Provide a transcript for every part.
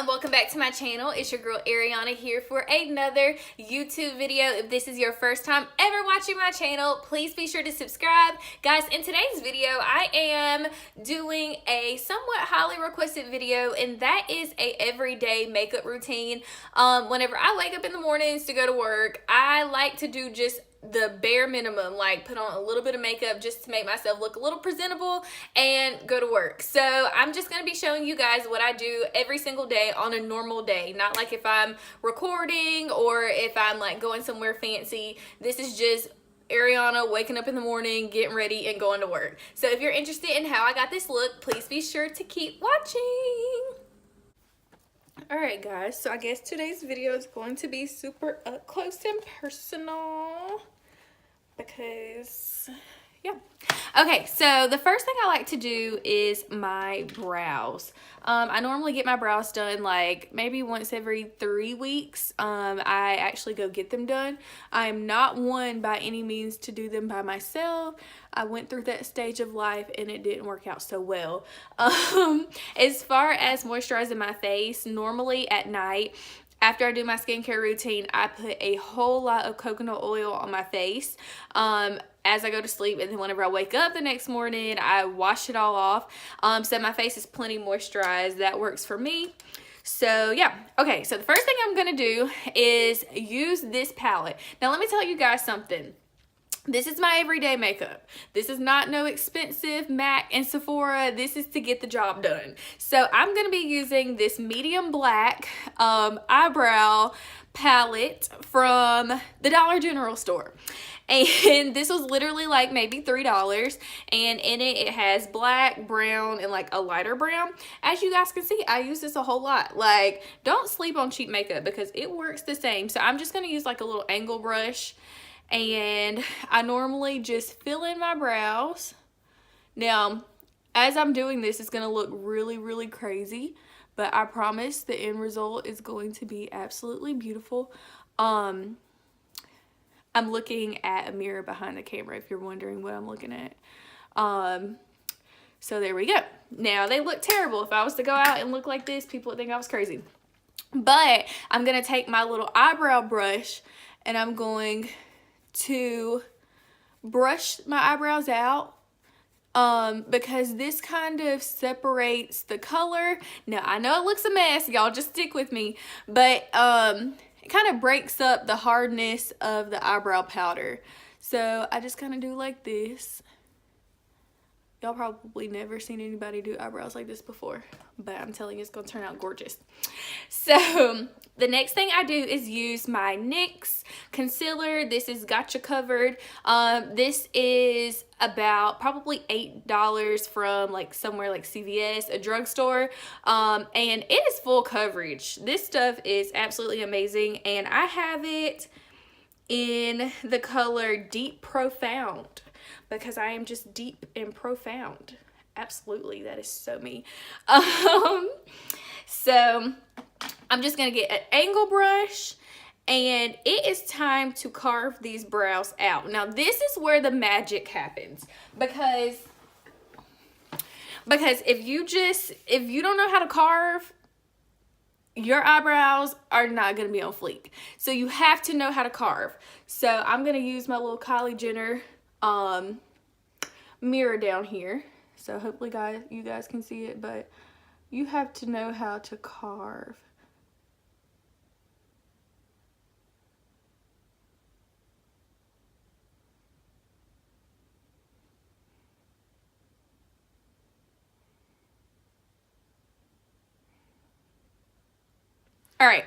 everyone, welcome back to my channel. It's your girl Ariana here for another YouTube video. If this is your first time ever watching my channel, please be sure to subscribe. Guys, in today's video, I am doing a somewhat highly requested video, and that is a everyday makeup routine. Whenever I wake up in the mornings to go to work, I like to do just the bare minimum, like put on a little bit of makeup just to make myself look a little presentable and go to work. So I'm just going to be showing you guys what I do every single day on a normal day, not like if I'm recording or if I'm like going somewhere fancy. This is just Ariana waking up in the morning, getting ready, and going to work. So if you're interested in how I got this look, please be sure to keep watching. Alright guys, so I guess today's video is going to be super up close and personal because, yeah. Okay, so the first thing I like to do is my brows. I normally get my brows done like maybe once every 3 weeks. I actually go get them done. I am not one by any means to do them by myself. I went through that stage of life and it didn't work out so well. As far as moisturizing my face, normally at night, after I do my skincare routine, I put a whole lot of coconut oil on my face as I go to sleep, and then whenever I wake up the next morning, I wash it all off. So my face is plenty moisturized. That works for me. So yeah, okay, so the first thing I'm gonna do is use this palette. Now let me tell you guys something. This is my everyday makeup. This is not no expensive MAC and Sephora. This is to get the job done. So I'm going to be using this medium black eyebrow palette from the Dollar General store. And this was literally like maybe $3. And in it has black, brown, and like a lighter brown. As you guys can see, I use this a whole lot. Like, don't sleep on cheap makeup because it works the same. So I'm just going to use like a little angle brush. And I normally just fill in my brows. Now, as I'm doing this, it's going to look really, really crazy. But I promise the end result is going to be absolutely beautiful. I'm looking at a mirror behind the camera if you're wondering what I'm looking at. So there we go. Now, they look terrible. If I was to go out and look like this, people would think I was crazy. But I'm going to take my little eyebrow brush and I'm going to brush my eyebrows out because this kind of separates the color. Now I know it looks a mess, y'all just stick with me, but it kind of breaks up the hardness of the eyebrow powder. So I just kind of do like this. Y'all probably never seen anybody do eyebrows like this before, but I'm telling you, it's gonna turn out gorgeous. So the next thing I do is use my NYX Concealer. This is Gotcha Covered. This is about probably $8 from like somewhere like CVS, a drugstore, and it is full coverage. This stuff is absolutely amazing, and I have it in the color Deep Profound, because I am just deep and profound. Absolutely, that is so me. So I'm just gonna get an angle brush, and it is time to carve these brows out. Now this is where the magic happens, because if you don't know how to carve, your eyebrows are not going to be on fleek. So you have to know how to carve. So I'm going to use my little Kylie Jenner mirror down here. So hopefully you guys can see it, but you have to know how to carve. All right,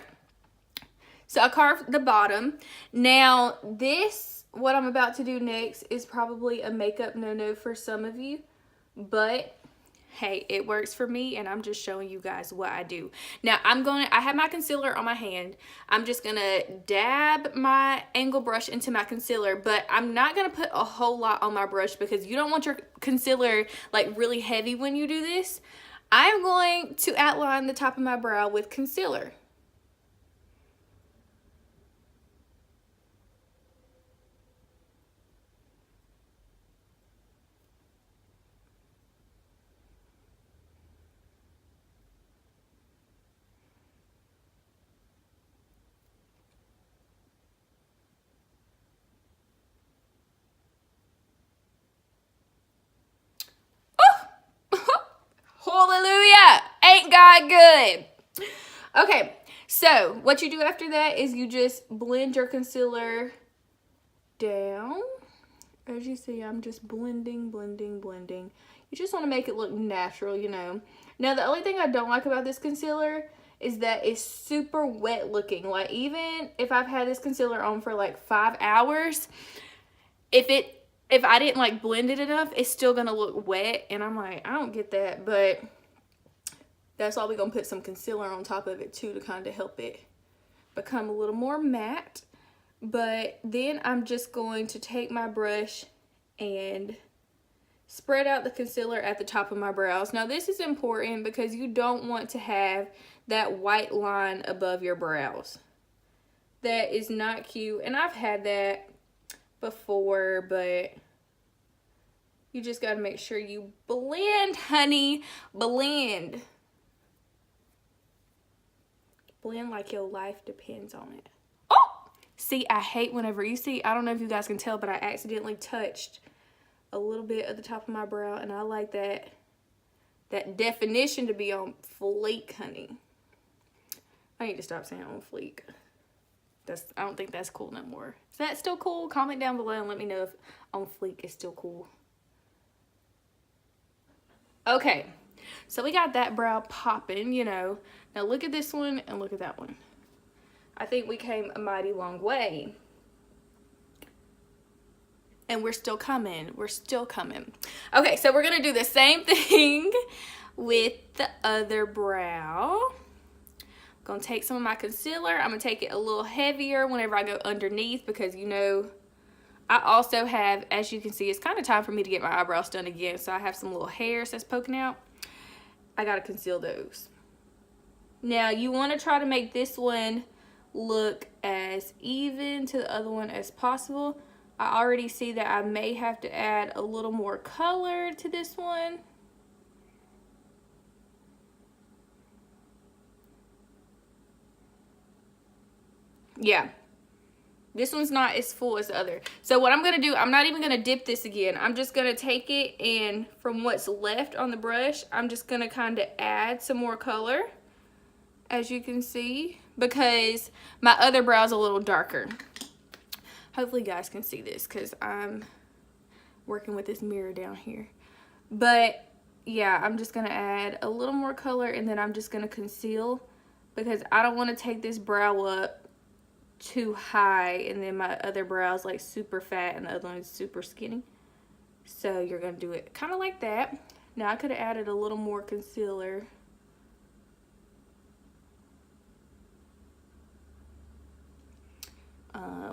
so I carved the bottom. Now what I'm about to do next is probably a makeup no-no for some of you, but hey, it works for me, and I'm just showing you guys what I do. Now I have my concealer on my hand. I'm just gonna dab my angle brush into my concealer, but I'm not gonna put a whole lot on my brush because you don't want your concealer like really heavy when you do this. I'm going to outline the top of my brow with concealer. Hallelujah! Ain't God good? Okay, so what you do after that is you just blend your concealer down. As you see, I'm just blending. You just want to make it look natural, you know. Now, the only thing I don't like about this concealer is that it's super wet looking. Like, even if I've had this concealer on for like 5 hours, if I didn't like blend it enough, it's still gonna look wet. And I'm like, I don't get that, but that's why we're gonna put some concealer on top of it too, to kind of help it become a little more matte. But then I'm just going to take my brush and spread out the concealer at the top of my brows. Now, this is important because you don't want to have that white line above your brows. That is not cute. And I've had that before, but you just got to make sure you blend, honey. Blend. Blend like your life depends on it. Oh! See, I hate whenever you see, I don't know if you guys can tell, but I accidentally touched a little bit at the top of my brow, and I like that definition to be on fleek, honey. I need to stop saying on fleek. I don't think that's cool no more. Is that still cool? Comment down below and let me know if on fleek is still cool. Okay, so we got that brow popping, you know. Now look at this one and look at that one. I think we came a mighty long way. And we're still coming. We're still coming. Okay, so we're going to do the same thing with the other brow. I'm going to take some of my concealer. I'm going to take it a little heavier whenever I go underneath because, you know, I also have, as you can see, it's kind of time for me to get my eyebrows done again. So I have some little hairs that's poking out. I got to conceal those. Now, you want to try to make this one look as even to the other one as possible. I already see that I may have to add a little more color to this one. Yeah, this one's not as full as the other. So what I'm going to do, I'm not even going to dip this again. I'm just going to take it and from what's left on the brush, I'm just going to kind of add some more color, as you can see, because my other brow is a little darker. Hopefully you guys can see this because I'm working with this mirror down here. But yeah, I'm just going to add a little more color and then I'm just going to conceal because I don't want to take this brow up too high and then my other brow is like super fat and the other one's super skinny. So you're going to do it kind of like that. Now I could have added a little more concealer.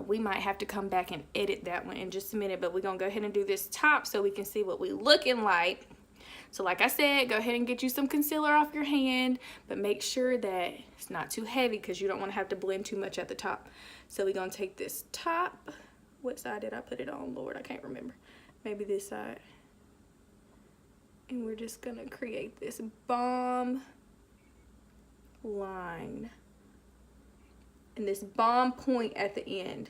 We might have to come back and edit that one in just a minute, but we're going to go ahead and do this top so we can see what we looking like. So like I said, go ahead and get you some concealer off your hand, but make sure that it's not too heavy because you don't want to have to blend too much at the top. So we're going to take this top. What side did I put it on? Lord, I can't remember. Maybe this side. And we're just going to create this bomb line. And this bomb point at the end.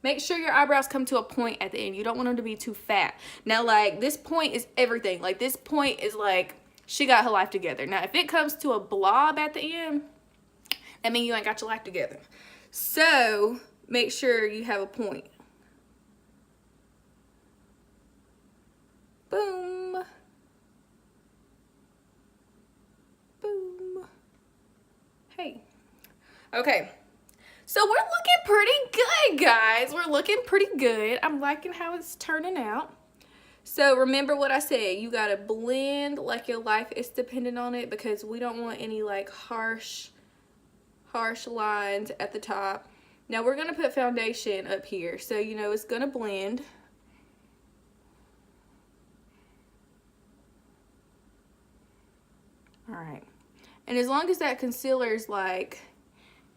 Make sure your eyebrows come to a point at the end. You don't want them to be too fat. Now, like, this point is everything. Like, this point is like, she got her life together. Now, if it comes to a blob at the end, that means you ain't got your life together. So, make sure you have a point. Boom. Boom. Hey. Okay. So we're looking pretty good, guys. We're looking pretty good. I'm liking how it's turning out. So remember what I said. You got to blend like your life is dependent on it because we don't want any like harsh lines at the top. Now we're going to put foundation up here. So, you know, it's going to blend. All right. And as long as that concealer is like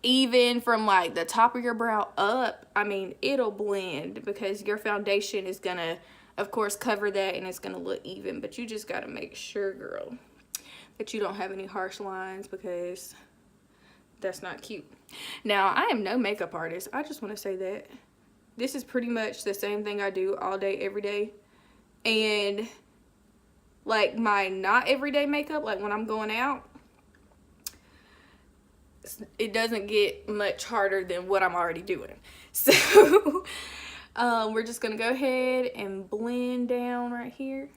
even from like the top of your brow up, I mean, it'll blend because your foundation is gonna, of course, cover that and it's gonna look even. But you just gotta make sure, girl, that you don't have any harsh lines because that's not cute. Now, I am no makeup artist. I just want to say that. This is pretty much the same thing I do all day, every day. And like my not everyday makeup, like when I'm going out, it doesn't get much harder than what I'm already doing. So we're just gonna go ahead and blend down right here.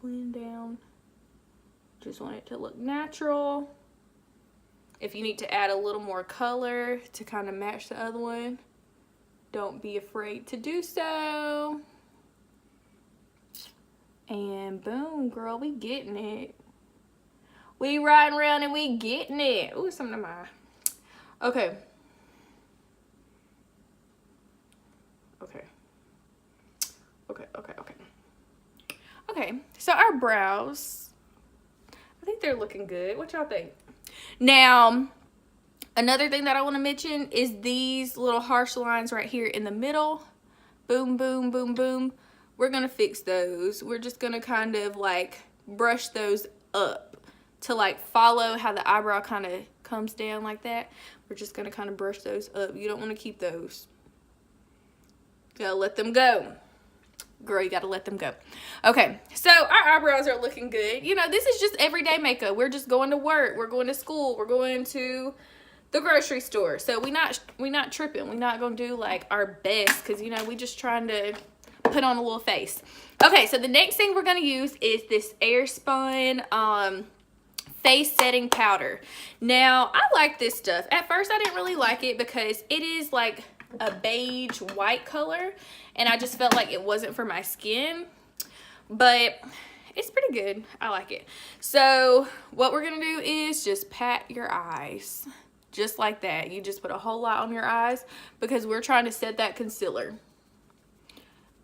Blend down. Just want it to look natural. If you need to add a little more color to kind of match the other one, don't be afraid to do so. And boom, girl, we getting it. We riding around and we getting it. Ooh, something to my eye. Okay. Okay. Okay, so our brows, I think they're looking good. What y'all think? Now, another thing that I want to mention is these little harsh lines right here in the middle. Boom, boom, boom, boom. We're going to fix those. We're just going to kind of like brush those up to like follow how the eyebrow kind of comes down like that. We're just going to kind of brush those up. You don't want to keep those. You gotta let them go. Girl, you gotta let them go. Okay, so our eyebrows are looking good. You know, this is just everyday makeup. We're just going to work. We're going to school. We're going to the grocery store. So we not tripping. We're not gonna do like our best because, you know, we just trying to put on a little face. Okay, so the next thing we're gonna use is this Airspun face setting powder. Now, I like this stuff. At first, I didn't really like it because it is like a beige white color, and I just felt like it wasn't for my skin, but it's pretty good. I like it. So what we're gonna do is just pat your eyes just like that. You just put a whole lot on your eyes because we're trying to set that concealer.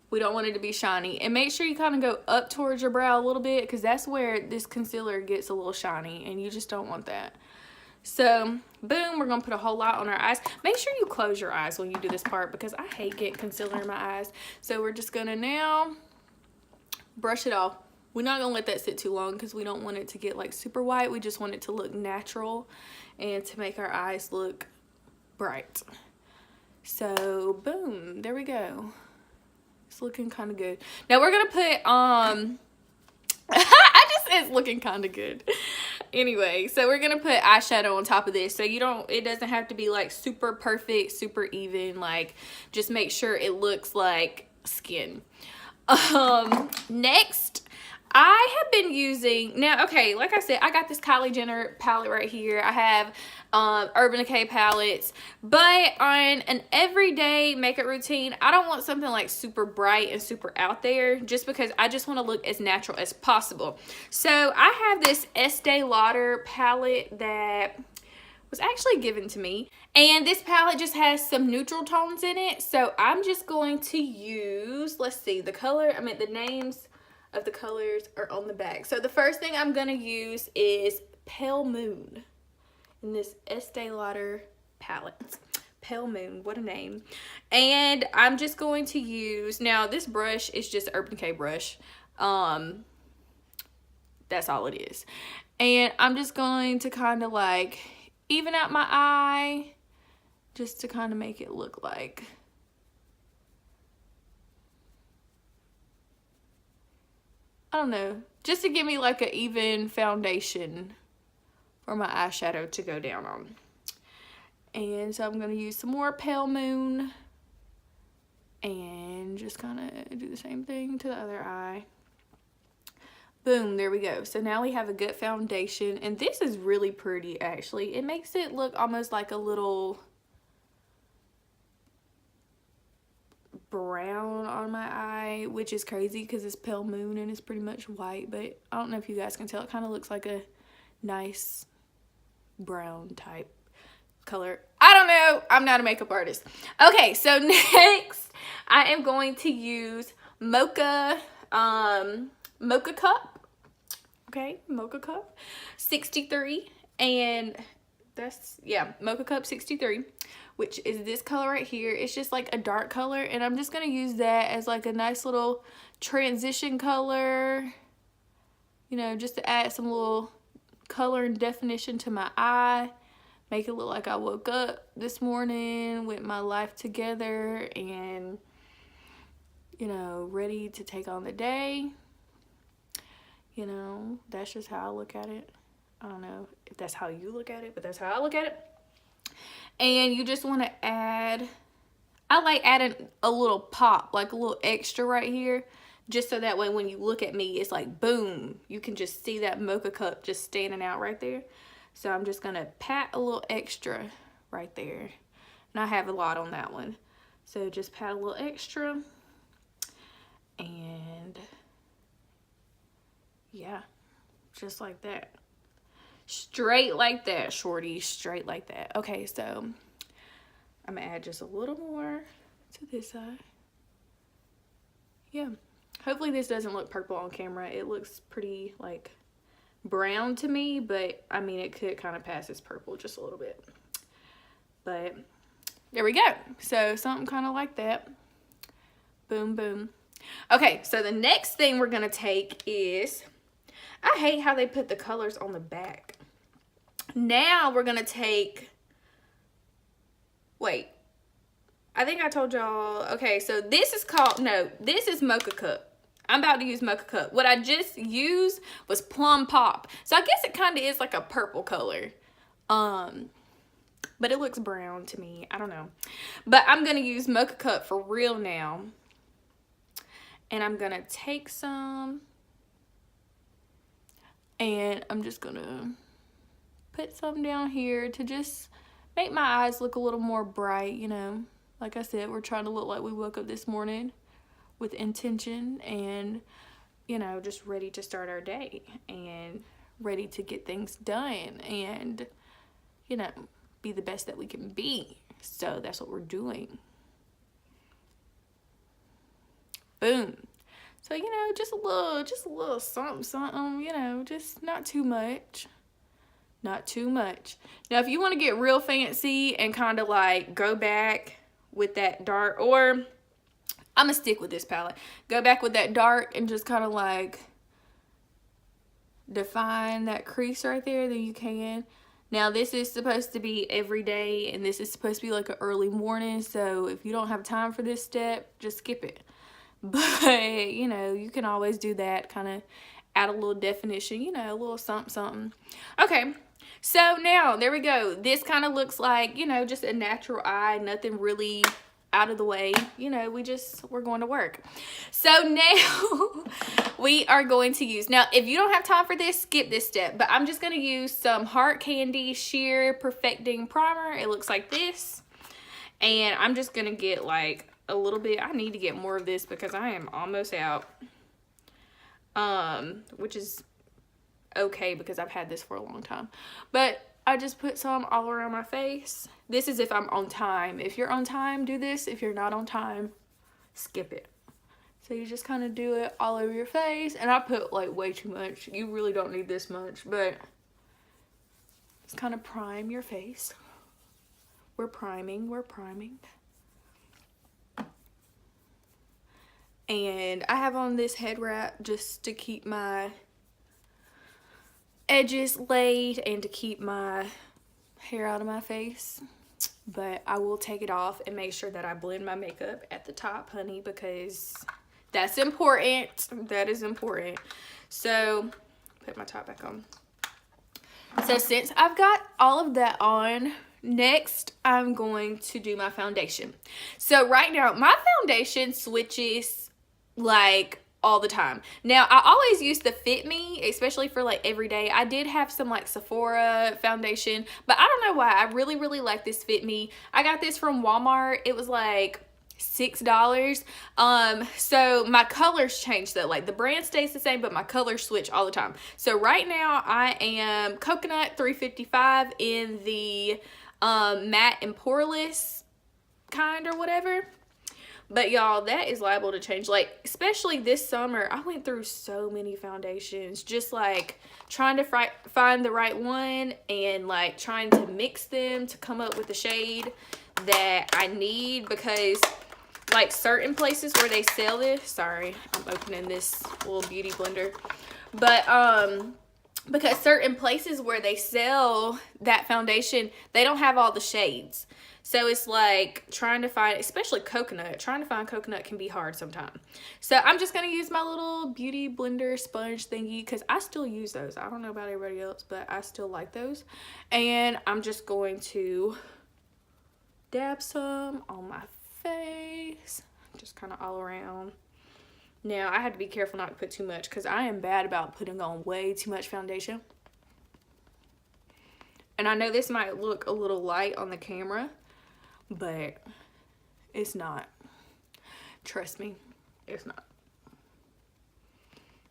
We don't want it to be shiny, and make sure you kind of go up towards your brow a little bit because that's where this concealer gets a little shiny, and you just don't want that. So, boom, we're going to put a whole lot on our eyes. Make sure you close your eyes when you do this part because I hate getting concealer in my eyes. So, we're just going to now brush it off. We're not going to let that sit too long because we don't want it to get like super white. We just want it to look natural and to make our eyes look bright. So, boom, there we go. It's looking kind of good. Now, we're going to put, it's looking kind of good. Anyway, so we're gonna put eyeshadow on top of this, so it doesn't have to be like super perfect, super even. Like, just make sure it looks like skin. Next, I have been using, now, okay, like I said, I got this Kylie Jenner palette right here. I have Urban Decay palettes, but on an everyday makeup routine, I don't want something like super bright and super out there just because I just want to look as natural as possible. So I have this Estee Lauder palette that was actually given to me, and this palette just has some neutral tones in it. So I'm just going to use, let's see, the names of the colors are on the back. So the first thing I'm going to use is Pale Moon in this Estee Lauder palette. Pale Moon, what a name. And I'm just going to use, now this brush is just Urban Decay brush. That's all it is. And I'm just going to kind of like even out my eye just to kind of make it look like, I don't know, just to give me like an even foundation for my eyeshadow to go down on. And so I'm going to use some more Pale Moon and just kind of do the same thing to the other eye. Boom, there we go. So now we have a good foundation, and this is really pretty actually. It makes it look almost like a little brown on my eye, which is crazy because it's Pale Moon and it's pretty much white, but I don't know if you guys can tell. It kind of looks like a nice brown type color. I don't know. I'm not a makeup artist. Okay, so next I am going to use Mocha Cup. Okay, Mocha Cup 63, and that's, yeah, Mocha Cup 63, which is this color right here. It's just like a dark color, and I'm just going to use that as like a nice little transition color, you know, just to add some little color and definition to my eye, make it look like I woke up this morning with my life together, and you know, ready to take on the day. You know, that's just how I look at it. I don't know if that's how you look at it, but that's how I look at it. And you just want to add, I like adding a little pop, like a little extra right here, just so that way when you look at me, it's like boom, you can just see that mocha cup just standing out right there. So I'm just gonna pat a little extra right there, and I have a lot on that one, so just pat a little extra. And yeah, just like that, straight like that, shorty, straight like that. Okay, so I'm gonna add just a little more to this side. Yeah, hopefully this doesn't look purple on camera. It looks pretty like brown to me, but I mean, it could kind of pass as purple just a little bit. But there we go. So something kind of like that. Boom, boom. Okay, so the next thing we're gonna take is, I hate how they put the colors on the back. Now we're gonna take, wait, I think I told y'all, okay, so this is called, no, this is Mocha Cup. I'm about to use Mocha Cup. What I just used was Plum Pop. So I guess it kind of is like a purple color. But it looks brown to me. I don't know. But I'm going to use Mocha Cup for real now. And I'm going to take some. And I'm just going to put some down here to just make my eyes look a little more bright, you know. Like I said, we're trying to look like we woke up this morning with intention and, you know, just ready to start our day and ready to get things done and, you know, be the best that we can be. So that's what we're doing. Boom. So, you know, just a little something, you know, just not too much. Not too much. Now, if you want to get real fancy and kind of like go back with that dark, or I'm gonna stick with this palette. Go back with that dark and just kind of like define that crease right there, then you can. Now this is supposed to be every day, and this is supposed to be like an early morning, so if you don't have time for this step, just skip it. But, you know, you can always do that, kind of add a little definition, you know, a little something, something. Okay, so now, there we go. This kind of looks like, you know, just a natural eye, nothing really out of the way, you know, we're going to work. So now we are going to use, now if you don't have time for this, skip this step, but I'm just going to use some Heart Candy Shear Perfecting Primer. It looks like this, and I'm just going to get like a little bit. I need to get more of this because I am almost out, which is okay because I've had this for a long time, but I just put some all around my face. This is if I'm on time. If you're on time, do this. If you're not on time, skip it. So you just kind of do it all over your face. And I put like way too much. You really don't need this much, but just kind of prime your face. We're priming, we're priming. And I have on this head wrap just to keep my edges laid and to keep my hair out of my face, but I will take it off and make sure that I blend my makeup at the top, honey, because that's important. That is important. So put my top back on. So since I've got all of that on, next I'm going to do my foundation. So right now my foundation switches like all the time. Now, I always used to Fit Me, especially for like every day. I did have some like Sephora foundation, but I don't know why. I really, really like this Fit Me. I got this from Walmart. It was like $6. So my colors changed though. Like the brand stays the same, but my colors switch all the time. So right now I am Coconut 355 in the matte and poreless kind or whatever. But y'all, that is liable to change. Like, especially this summer, I went through so many foundations. Just like trying to find the right one and like trying to mix them to come up with the shade that I need. Because like certain places where they sell this, sorry, I'm opening this little beauty blender. But because certain places where they sell that foundation, they don't have all the shades. So it's like trying to find, especially coconut, trying to find coconut can be hard sometimes. So I'm just going to use my little beauty blender sponge thingy because I still use those. I don't know about everybody else, but I still like those. And I'm just going to dab some on my face, just kind of all around. Now, I had to be careful not to put too much because I am bad about putting on way too much foundation. And I know this might look a little light on the camera, but it's not. Trust me, it's not.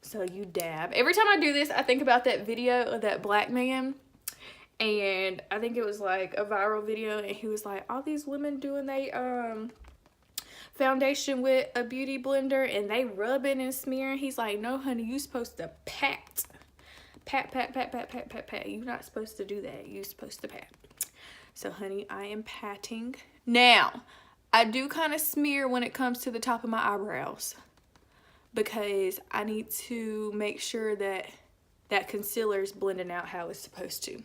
So you dab. Every time I do this, I think about that video of that black man. And I think it was like a viral video. And he was like, all these women doing they foundation with a beauty blender. And they rubbing and smearing. He's like, no, honey, you supposed to pat. Pat, pat, pat, pat, pat, pat, pat. You're not supposed to do that. You're supposed to pat. So, honey, I am patting. Now, I do kind of smear when it comes to the top of my eyebrows because I need to make sure that that concealer is blending out how it's supposed to.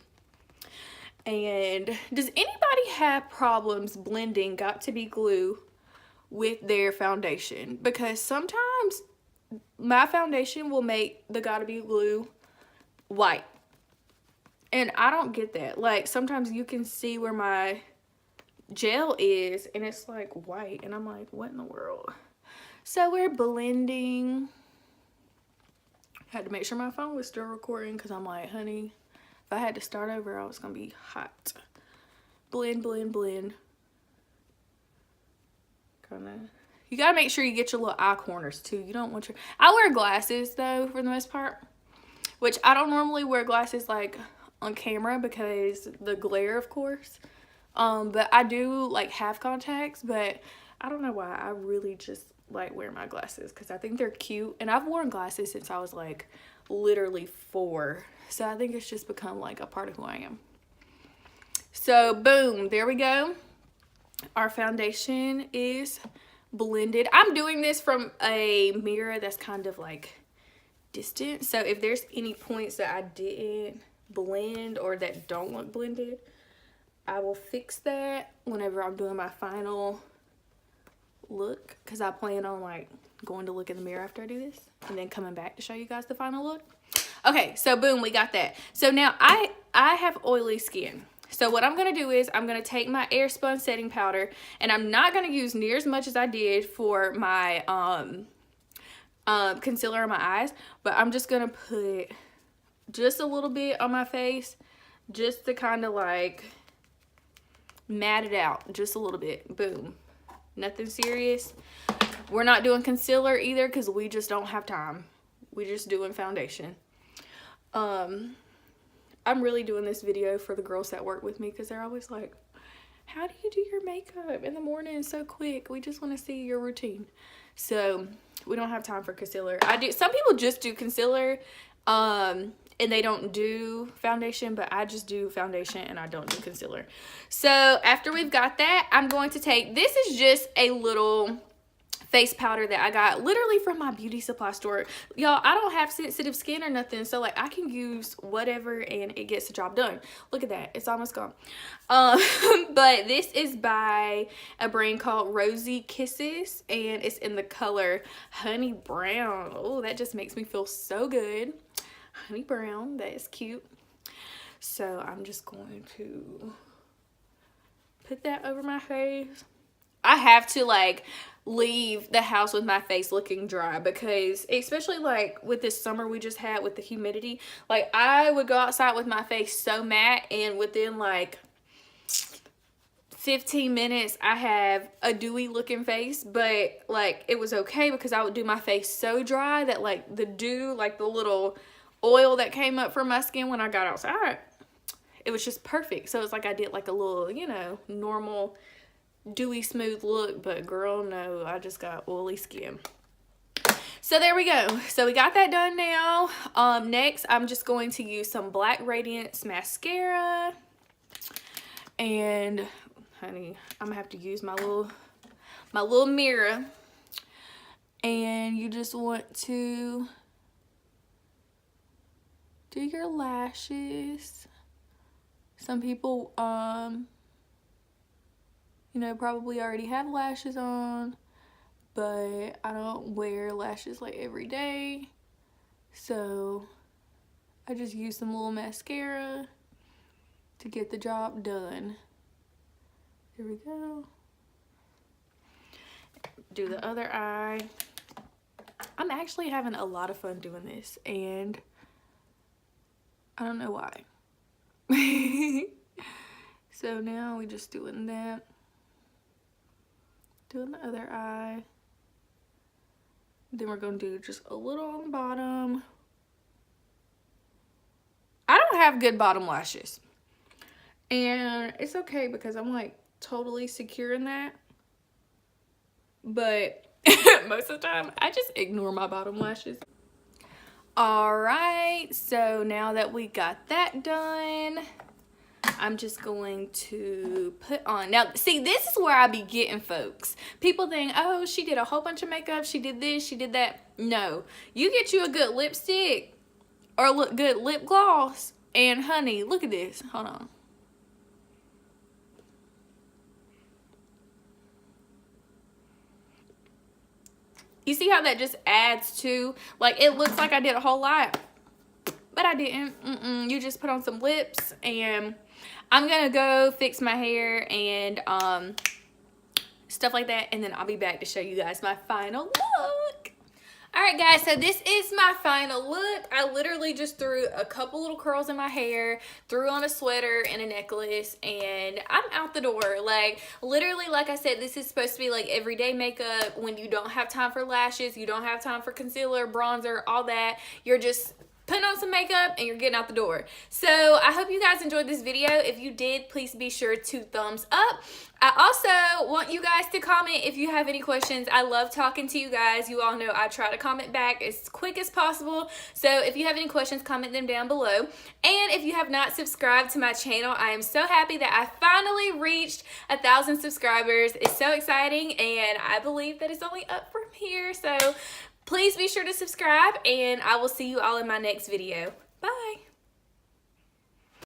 And does anybody have problems blending Got To Be glue with their foundation? Because sometimes my foundation will make the Got To Be glue white. And I don't get that. Like, sometimes you can see where my gel is, and it's, like, white. And I'm like, what in the world? So, we're blending. Had to make sure my phone was still recording, because I'm like, honey, if I had to start over, I was going to be hot. Blend, blend, blend. You got to make sure you get your little eye corners, too. You don't want your... I wear glasses, though, for the most part. Which, I don't normally wear glasses, like, on camera because the glare, of course. But I do like have contacts, but I don't know why. I really just like wearing my glasses because I think they're cute. And I've worn glasses since I was like literally 4. So I think it's just become like a part of who I am. So boom, there we go. Our foundation is blended. I'm doing this from a mirror that's kind of like distant. So if there's any points that I didn't blend or that don't look blended, I will fix that whenever I'm doing my final look, because I plan on like going to look in the mirror after I do this and then coming back to show you guys the final look. Okay, so boom, we got that. So now I have oily skin. So what I'm going to do is I'm going to take my Airspun setting powder, and I'm not going to use near as much as I did for my concealer on my eyes, but I'm just going to put just a little bit on my face just to kind of like matte it out just a little bit. Boom. Nothing serious. We're not doing concealer either because we just don't have time. We're just doing foundation. I'm really doing this video for the girls that work with me because they're always like, how do you do your makeup in the morning so quick? We just want to see your routine. So we don't have time for concealer. Some people just do concealer and they don't do foundation, but I just do foundation and I don't do concealer. So after we've got that, I'm going to take, this is just a little face powder that I got literally from my beauty supply store. Y'all, I don't have sensitive skin or nothing, so like I can use whatever and it gets the job done. Look at that, it's almost gone. But this is by a brand called Rosy Kisses, and it's in the color Honey Brown. Oh, that just makes me feel so good. Honey Brown, that is cute. So I'm just going to put that over my face. I have to like leave the house with my face looking dry because especially like with this summer we just had with the humidity, like I would go outside with my face so matte and within like 15 minutes I have a dewy looking face, but like it was okay because I would do my face so dry that like the dew, like the little oil that came up from my skin when I got outside, it was just perfect. So it's like I did like a little, you know, normal dewy smooth look, but girl, no, I just got oily skin. So there we go. So we got that done now. Next I'm just going to use some Black Radiance mascara, and honey, I'm gonna have to use my little mirror, and you just want to do your lashes. Some people, you know, probably already have lashes on, but I don't wear lashes like every day. So I just use some little mascara to get the job done. Here we go. Do the other eye. I'm actually having a lot of fun doing this, and I don't know why. So now we just doing that. Doing the other eye. Then we're gonna do just a little on the bottom. I don't have good bottom lashes, and it's okay because I'm like totally secure in that. But most of the time, I just ignore my bottom lashes. Alright, so now that we got that done, I'm just going to put on. Now, see, this is where I be getting folks. People think, oh, she did a whole bunch of makeup. She did this, she did that. No, you get you a good lipstick or a good lip gloss. And honey, look at this. Hold on. You see how that just adds to, like, it looks like I did a whole lot, but I didn't. You just put on some lips, and I'm gonna go fix my hair and stuff like that, and then I'll be back to show you guys my final look. Alright guys, so this is my final look. I literally just threw a couple little curls in my hair, threw on a sweater and a necklace, and I'm out the door. Like, literally, like I said, this is supposed to be like everyday makeup when you don't have time for lashes, you don't have time for concealer, bronzer, all that. You're just putting on some makeup and you're getting out the door. So I hope you guys enjoyed this video. If you did, please be sure to thumbs up. I also want you guys to comment if you have any questions. I love talking to you guys. You all know I try to comment back as quick as possible. So if you have any questions, comment them down below. And if you have not subscribed to my channel, I am so happy that I finally reached 1,000 subscribers. It's so exciting, and I believe that it's only up from here. So please be sure to subscribe, and I will see you all in my next video. Bye.